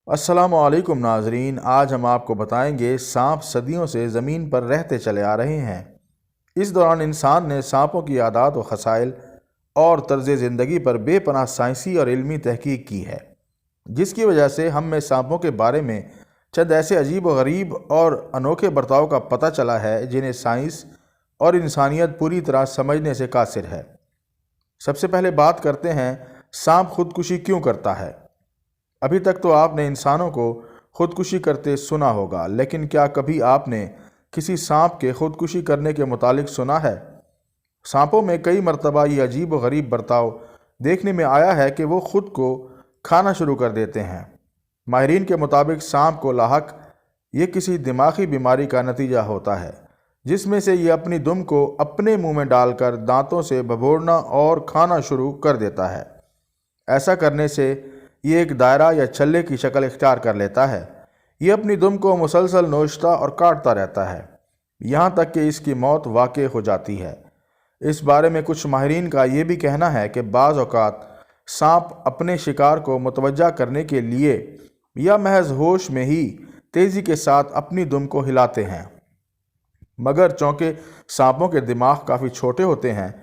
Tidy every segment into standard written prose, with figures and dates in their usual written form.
अस्सलाम वालेकुम नाजरीन। आज हम आपको बताएंगे सांप सदियों से ज़मीन पर रहते चले आ रहे हैं। इस दौरान इंसान ने सांपों की आदात व खसाइल और तर्ज ज़िंदगी पर बेपनाह साइंसी और इल्मी तहकीक की है, जिसकी वजह से हम में सांपों के बारे में चंद ऐसे अजीब व गरीब और अनोखे बर्ताव का पता चला है जिन्हें साइंस और इंसानियत पूरी तरह समझने से कासिर है। सबसे पहले बात करते हैं सांप खुदकुशी क्यों करता है। अभी तक तो आपने इंसानों को खुदकुशी करते सुना होगा, लेकिन क्या कभी आपने किसी सांप के खुदकुशी करने के मुतालिक सुना है? सांपों में कई मरतबा ये अजीब व गरीब बर्ताव देखने में आया है कि वो खुद को खाना शुरू कर देते हैं। माहिरीन के मुताबिक सांप को लाहक ये किसी दिमागी बीमारी का नतीजा होता है, जिसमें से ये अपनी दुम को अपने मुंह में डालकर दांतों से भभोड़ना और खाना शुरू कर देता है। ऐसा करने से ये एक दायरा या छल्ले की शक्ल इख्तियार कर लेता है। ये अपनी दुम को मुसलसल नोचता और काटता रहता है, यहाँ तक कि इसकी मौत वाक़ई हो जाती है। इस बारे में कुछ माहिरीन का ये भी कहना है कि बाज़ औक़ात सांप अपने शिकार को मुतवज्जा करने के लिए या महज होश में ही तेज़ी के साथ अपनी दुम को हिलाते हैं, मगर चूँकि सांपों के दिमाग काफ़ी छोटे होते हैं,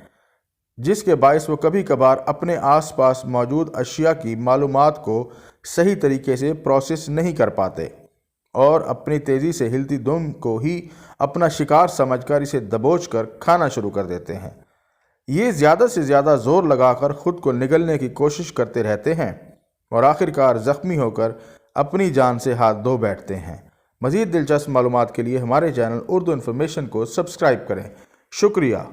जिसके बायस वो कभी कभार अपने आसपास मौजूद अशिया की मालूमात को सही तरीके से प्रोसेस नहीं कर पाते और अपनी तेज़ी से हिलती दुम को ही अपना शिकार समझकर इसे दबोचकर खाना शुरू कर देते हैं। ये ज़्यादा से ज़्यादा ज़ोर लगाकर ख़ुद को निगलने की कोशिश करते रहते हैं और आखिरकार ज़ख्मी होकर अपनी जान से हाथ धो बैठते हैं। मज़ीद दिलचस्प मालूमात के लिए हमारे चैनल उर्दू इन्फॉर्मेशन को सब्सक्राइब करें। शुक्रिया।